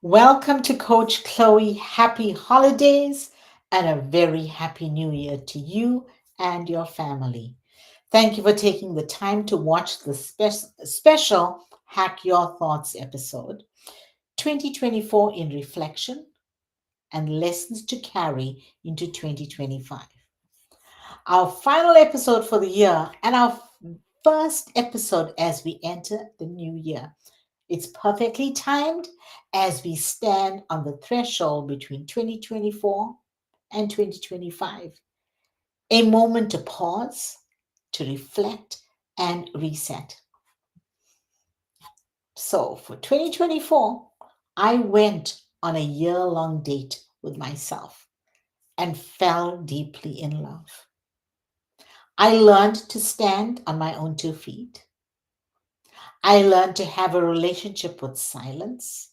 Welcome to Coach Chloe. Happy holidays and a very happy new year to you and your family. Thank you for taking the time to watch the special Hack Your Thoughts episode 2024 in reflection and lessons to carry into 2025. Our final episode for the year and our first episode as we enter the new year. It's perfectly timed as we stand on the threshold between 2024 and 2025. A moment to pause, to reflect, and reset. So for 2024, I went on a year long date with myself and fell deeply in love. I learned to stand on my own 2 feet. I learned to have a relationship with silence.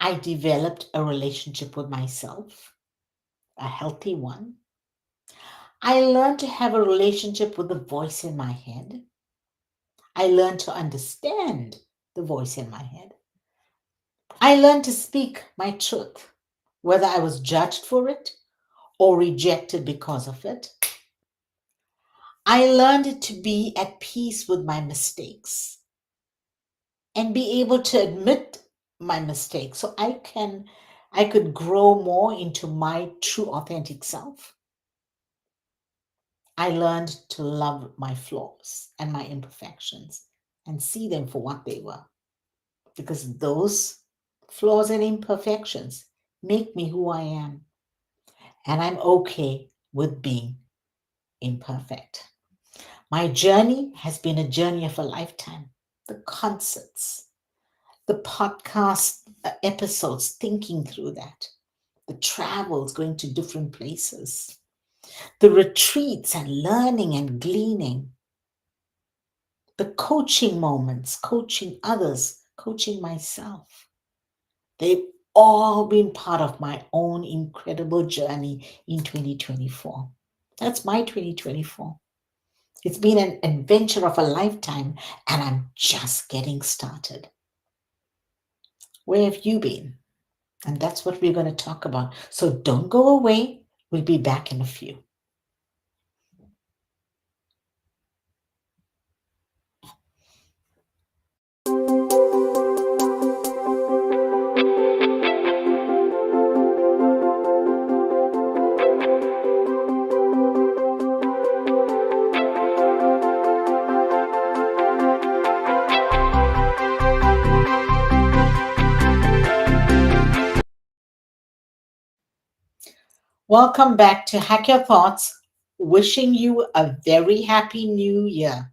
I developed a relationship with myself, a healthy one. I learned to have a relationship with the voice in my head. I learned to understand the voice in my head. I learned to speak my truth, whether I was judged for it or rejected because of it. I learned to be at peace with my mistakes and be able to admit my mistakes so I could grow more into my true authentic self. I learned to love my flaws and my imperfections and see them for what they were. Because those flaws and imperfections make me who I am. And I'm okay with being imperfect. My journey has been a journey of a lifetime. The concerts, the podcast episodes, thinking through that, the travels, going to different places, the retreats and learning and gleaning, the coaching moments, coaching others, coaching myself. They've all been part of my own incredible journey in 2024. That's my 2024. It's been an adventure of a lifetime, and I'm just getting started. Where have you been? And that's what we're going to talk about. So don't go away. We'll be back in a few. Welcome back to Hack Your Thoughts. Wishing you a very happy new year.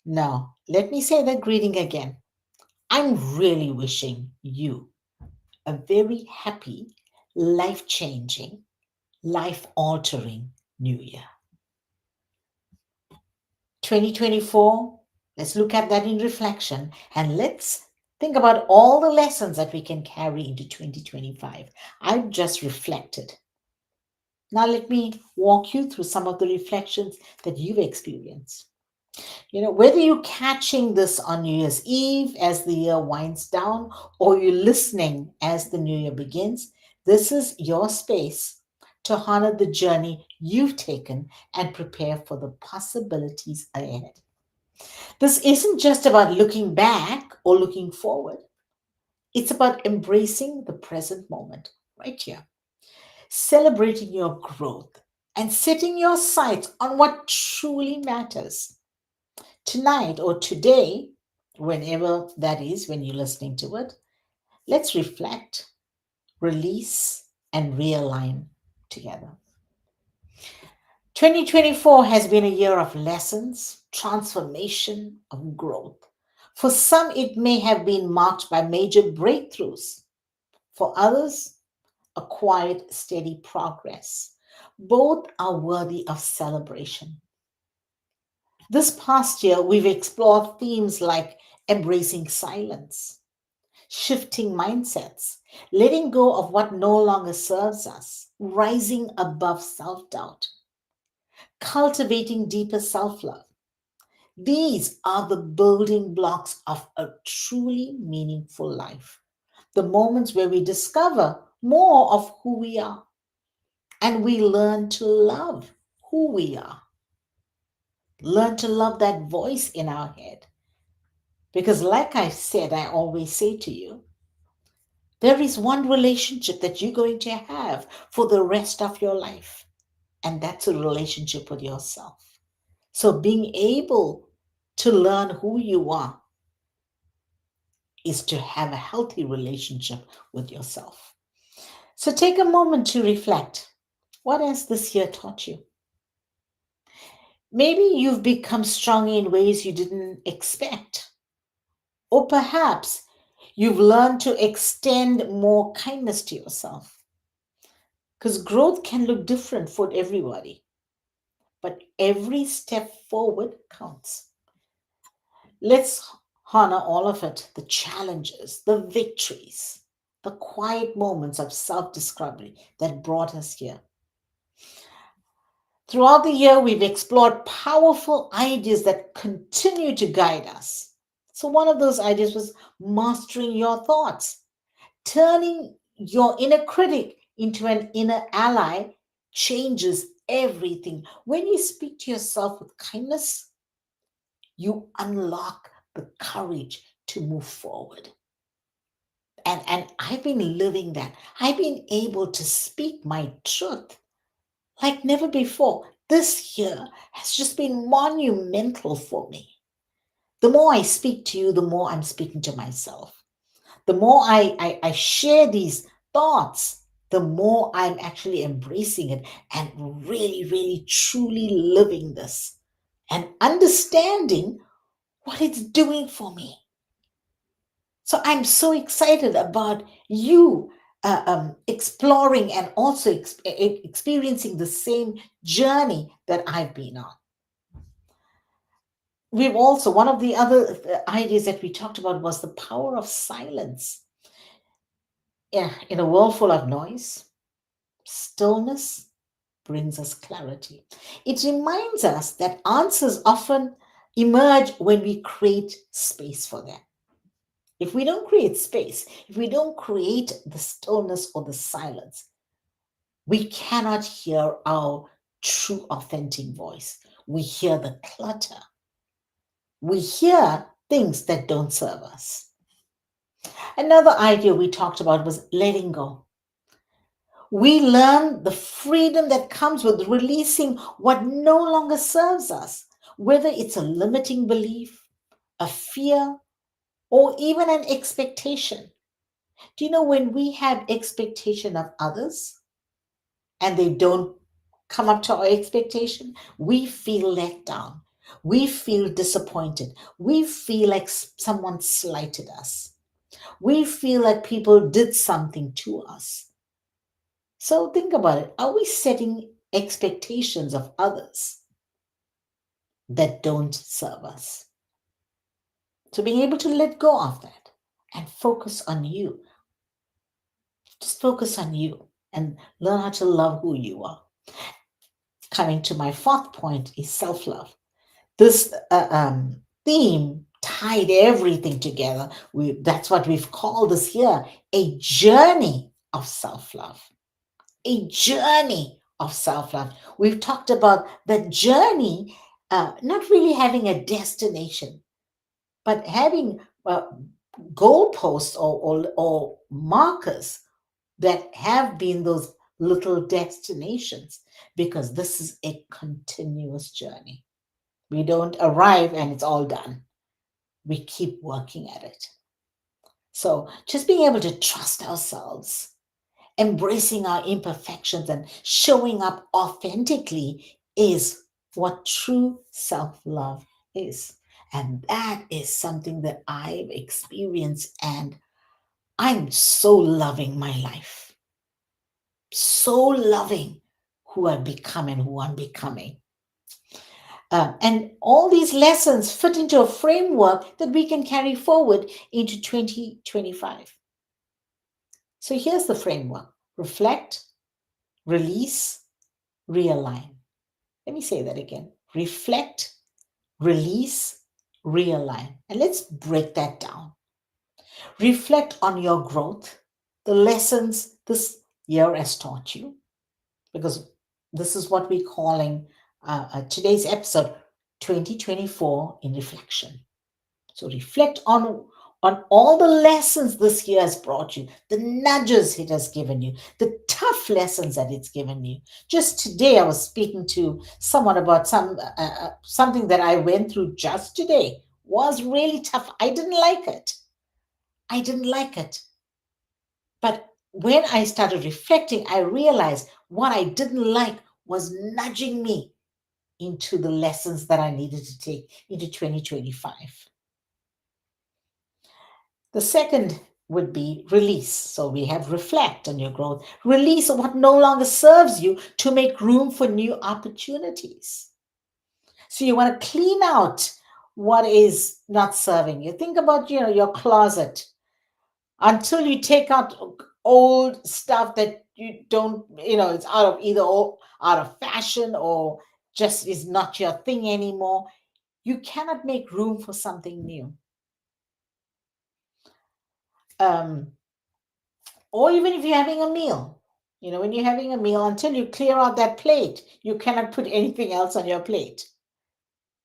Now, let me say that greeting again. I'm really wishing you a very happy, life changing, life altering new year. 2024, let's look at that in reflection and let's think about all the lessons that we can carry into 2025. I've just reflected. Now, let me walk you through some of the reflections that you've experienced. Whether you're catching this on New Year's Eve as the year winds down or you're listening as the new year begins, this is your space to honor the journey you've taken and prepare for the possibilities ahead. This isn't just about looking back or looking forward, it's about embracing the present moment right here, celebrating your growth and setting your sights on what truly matters. Tonight or today, whenever that is, when you're listening to it, let's reflect, release, and realign together. 2024 has been a year of lessons, transformation, of growth. For some, it may have been marked by major breakthroughs. For others, a quiet, steady progress. Both are worthy of celebration. This past year, we've explored themes like embracing silence, shifting mindsets, letting go of what no longer serves us, rising above self doubt, cultivating deeper self love. These are the building blocks of a truly meaningful life. the moments where we discover more of who we are and we learn to love who we are. Learn to love that voice in our head. Because, like I said, I always say to you, there is one relationship that you're going to have for the rest of your life, and that's a relationship with yourself. So, being able to learn who you are is to have a healthy relationship with yourself. So, take a moment to reflect. What has this year taught you? Maybe you've become strong in ways you didn't expect. Or perhaps you've learned to extend more kindness to yourself. Because growth can look different for everybody, but every step forward counts. Let's honor all of it, the challenges, the victories, the quiet moments of self discovery that brought us here. Throughout the year, we've explored powerful ideas that continue to guide us. So, one of those ideas was mastering your thoughts, turning your inner critic into an inner ally changes everything. When you speak to yourself with kindness, you unlock the courage to move forward. And I've been living that. I've been able to speak my truth like never before. This year has just been monumental for me. The more I speak to you, the more I'm speaking to myself. The more I share these thoughts, the more I'm actually embracing it and really, really, truly living this and understanding what it's doing for me. So I'm so excited about you exploring and also experiencing the same journey that I've been on. We've also, one of the other ideas that we talked about was the power of silence. Yeah, in a world full of noise, stillness brings us clarity. It reminds us that answers often emerge when we create space for them. If we don't create space, if we don't create the stillness or the silence, we cannot hear our true, authentic voice. We hear the clutter. We hear things that don't serve us. Another idea we talked about was letting go. We learn the freedom that comes with releasing what no longer serves us, whether it's a limiting belief, a fear, or even an expectation. Do you know when we have expectation of others and they don't come up to our expectation, we feel let down. We feel disappointed. We feel like someone slighted us. We feel like people did something to us. So think about it. Are we setting expectations of others that don't serve us? So being able to let go of that and focus on you. Just focus on you and learn how to love who you are. Coming to my fourth point is self love. This theme tied everything together. That's what we've called this here a journey of self love. A journey of self love. We've talked about the journey, not really having a destination, but having goalposts or markers that have been those little destinations, because this is a continuous journey. We don't arrive and it's all done. We keep working at it. So just being able to trust ourselves, embracing our imperfections and showing up authentically is what true self love is. And that is something that I've experienced, and I'm so loving my life, so loving who I've become and who I'm becoming. And all these lessons fit into a framework that we can carry forward into 2025. So here's the framework: reflect, release, realign. Let me say that again: reflect, release, realign. And let's break that down. Reflect on your growth, the lessons this year has taught you, because this is what we're calling today's episode 2024 in reflection. So reflect on all the lessons this year has brought you, the nudges it has given you, the tough lessons that it's given you. Just today, I was speaking to someone about something that I went through just today. Was really tough. I didn't like it. I didn't like it. But when I started reflecting, I realized what I didn't like was nudging me into the lessons that I needed to take into 2025. The second would be release. So we have reflect on your growth, release what no longer serves you to make room for new opportunities. So you want to clean out what is not serving you. Think about your closet until you take out old stuff that you don't, it's out of out of fashion or just is not your thing anymore. You cannot make room for something new. Um, or even if you're having a meal, when you're having a meal, until you clear out that plate, you cannot put anything else on your plate,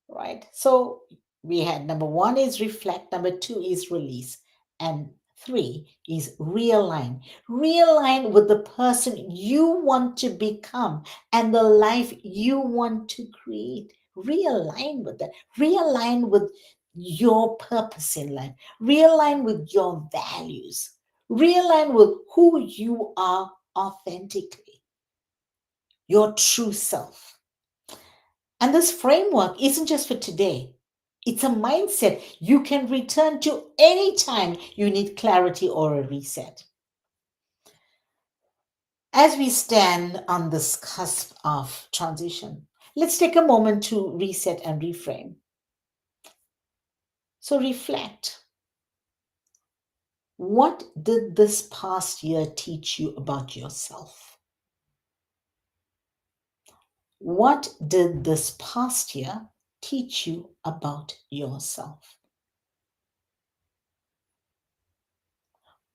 right? So we had number one is reflect, number two is release, and three is realign. Realign with the person you want to become and the life you want to create. Realign with that. Realign with your purpose in life. Realign with your values. Realign with who you are authentically, your true self. And this framework isn't just for today. It's a mindset you can return to anytime you need clarity or a reset. As we stand on this cusp of transition, let's take a moment to reset and reframe. So reflect. What did this past year teach you about yourself? What did this past year teach you about yourself?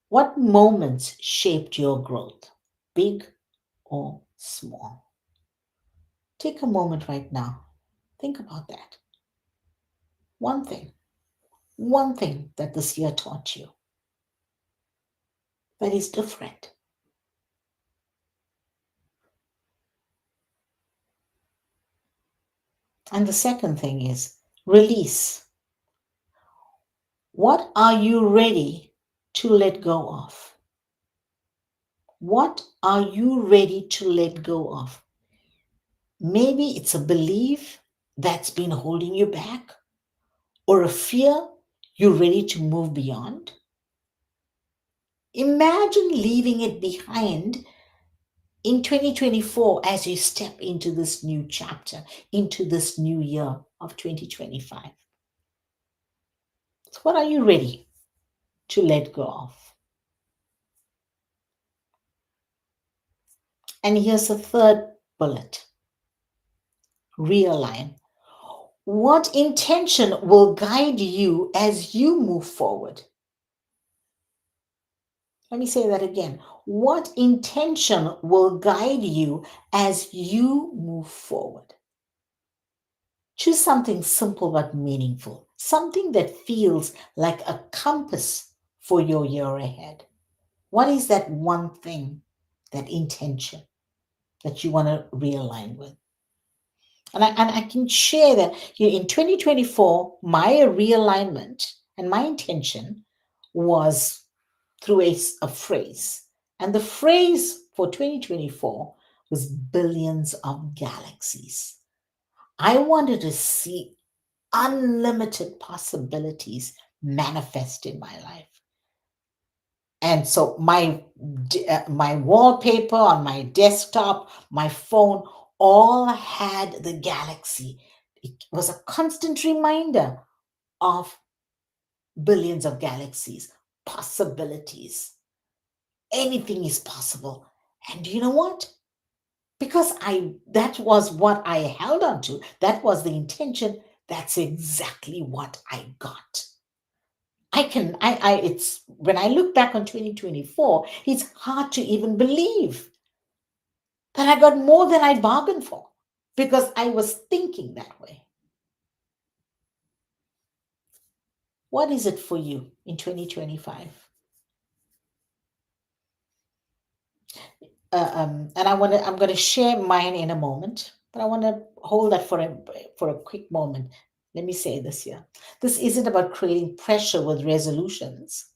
What moments shaped your growth, big or small? Take a moment right now. Think about that. One thing, one thing that this year taught you that is different. And the second thing is release. What are you ready to let go of? What are you ready to let go of? Maybe it's a belief that's been holding you back or a fear you're ready to move beyond. Imagine leaving it behind in 2024 as you step into this new chapter, into this new year of 2025. So, what are you ready to let go of? And here's the third bullet: realign. What intention will guide you as you move forward? Let me say that again. What intention will guide you as you move forward? Choose something simple but meaningful, something that feels like a compass for your year ahead. What is that one thing, that intention that you want to realign with? And I can share that in 2024, my realignment and my intention was through a phrase. And the phrase for 2024 was billions of galaxies. I wanted to see unlimited possibilities manifest in my life. And so my wallpaper on my desktop, my phone, all had the galaxy. It was a constant reminder of billions of galaxies, possibilities. Anything is possible. And you know what? Because I that was what I held on to, that was the intention, that's exactly what I got. it's when I look back on 2024, it's hard to even believe that I got more than I bargained for because I was thinking that way. What is it for you in 2025? And I'm going to share mine in a moment, but I want to hold that for a quick moment. Let me say this here. This isn't about creating pressure with resolutions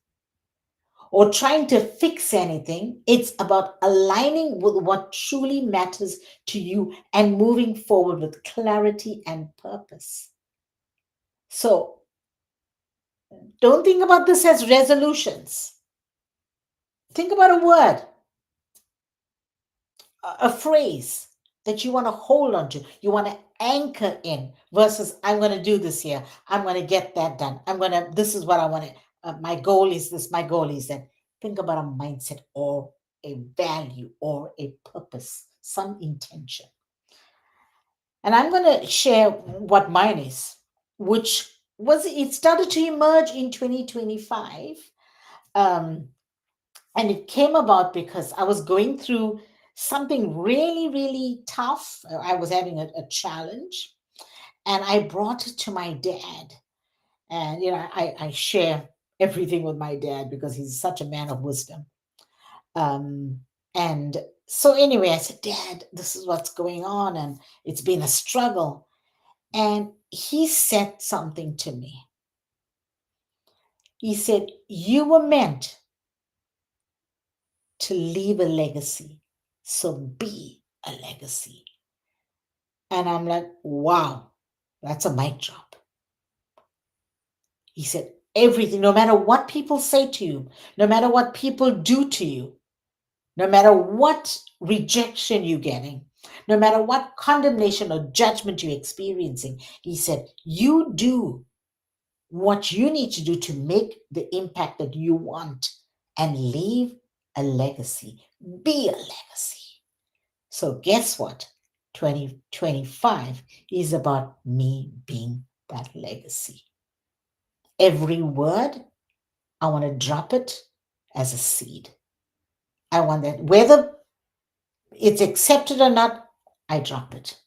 or trying to fix anything. It's about aligning with what truly matters to you and moving forward with clarity and purpose. So don't think about this as resolutions. Think about a word, a phrase that you want to hold on to, you want to anchor in versus I'm going to do this here, I'm going to get that done, this is what I want to, my goal is this, my goal is that. Think about a mindset or a value or a purpose, some intention. And I'm going to share what mine is, which was, it started to emerge in 2025. Um, and it came about because I was going through something really, really tough. I was having a challenge, and I brought it to my dad. And, I share everything with my dad because he's such a man of wisdom. Um, and so, anyway, I said, Dad, this is what's going on. And it's been a struggle. And he said something to me. He said, You were meant to leave a legacy. So be a legacy. And I'm like, wow, that's a mic drop. He said, everything, no matter what people say to you, no matter what people do to you, no matter what rejection you're getting, no matter what condemnation or judgment you're experiencing, he said, you do what you need to do to make the impact that you want and leave a legacy. Be a legacy. So, guess what? 2025 is about me being that legacy. Every word, I want to drop it as a seed. I want that, whether it's accepted or not, I drop it.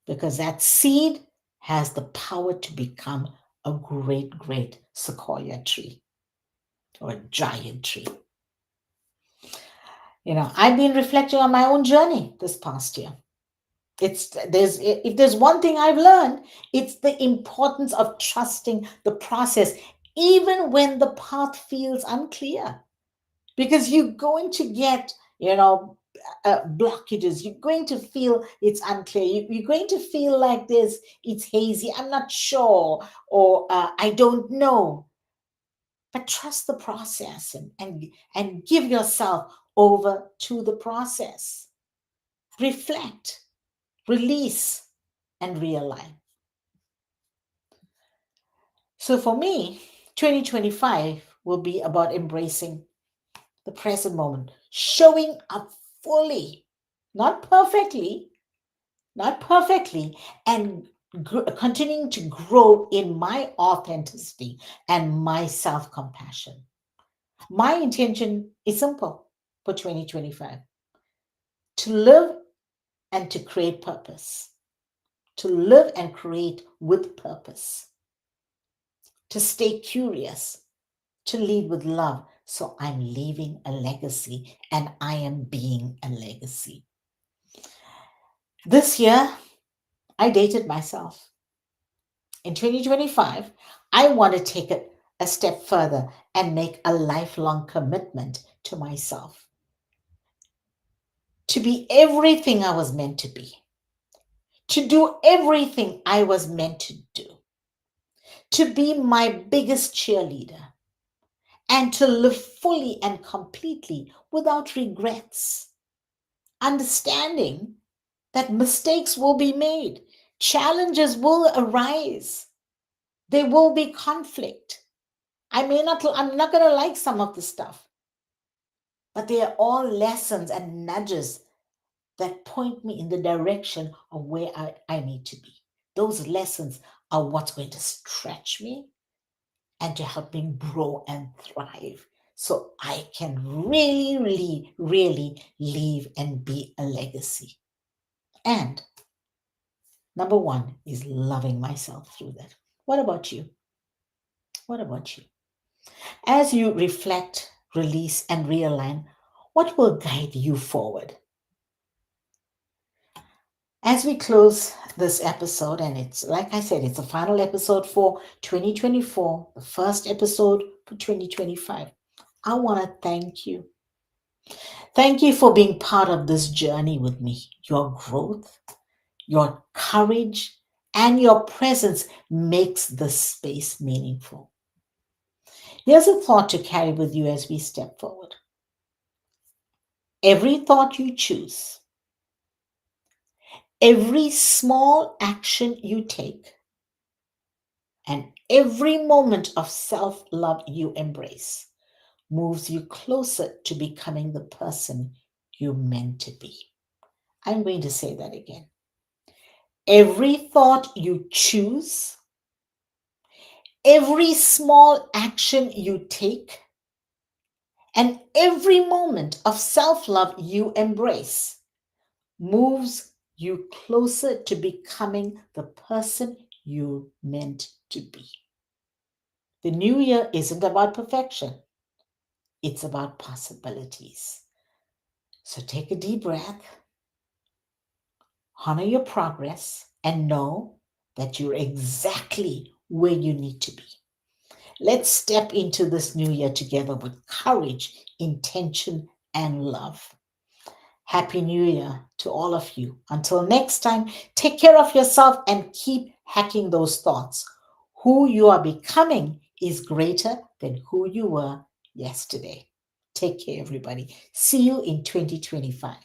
Because that seed has the power to become a great, great sequoia tree or a giant tree. I've been reflecting on my own journey this past year. If there's one thing I've learned, it's the importance of trusting the process, even when the path feels unclear, because you're going to get, blockages. You're going to feel it's unclear. You're going to feel like it's hazy. I'm not sure, or I don't know. But trust the process and give yourself over to the process. Reflect, release, and realign. So for me, 2025 will be about embracing the present moment, showing up fully, not perfectly, and continuing to grow in my authenticity and my self compassion. My intention is simple for 2025: to live and to create purpose, to live and create with purpose, to stay curious, to lead with love. So I'm leaving a legacy and I am being a legacy. This year, I dated myself. In 2025, I want to take it a step further and make a lifelong commitment to myself to be everything I was meant to be, to do everything I was meant to do, to be my biggest cheerleader, and to live fully and completely without regrets, understanding that mistakes will be made, challenges will arise, there will be conflict. I'm not going to like some of the stuff, but they are all lessons and nudges that point me in the direction of where I need to be. Those lessons are what's going to stretch me and to help me grow and thrive so I can really, really, really leave and be a legacy. And number one is loving myself through that. What about you? What about you? As you reflect, release, and realign, what will guide you forward? As we close this episode, and it's like I said, it's the final episode for 2024, the first episode for 2025. I want to thank you. Thank you for being part of this journey with me. Your growth, your courage, and your presence makes this space meaningful. Here's a thought to carry with you as we step forward. Every thought you choose, every small action you take, and every moment of self love you embrace moves you closer to becoming the person you're meant to be. I'm going to say that again. Every thought you choose, every small action you take, and every moment of self love you embrace moves you closer to becoming the person you're meant to be. The new year isn't about perfection, it's about possibilities. So take a deep breath, honor your progress, and know that you're exactly where you need to be. Let's step into this new year together with courage, intention, and love. Happy New Year to all of you. Until next time, take care of yourself and keep hacking those thoughts. Who you are becoming is greater than who you were yesterday. Take care, everybody. See you in 2025.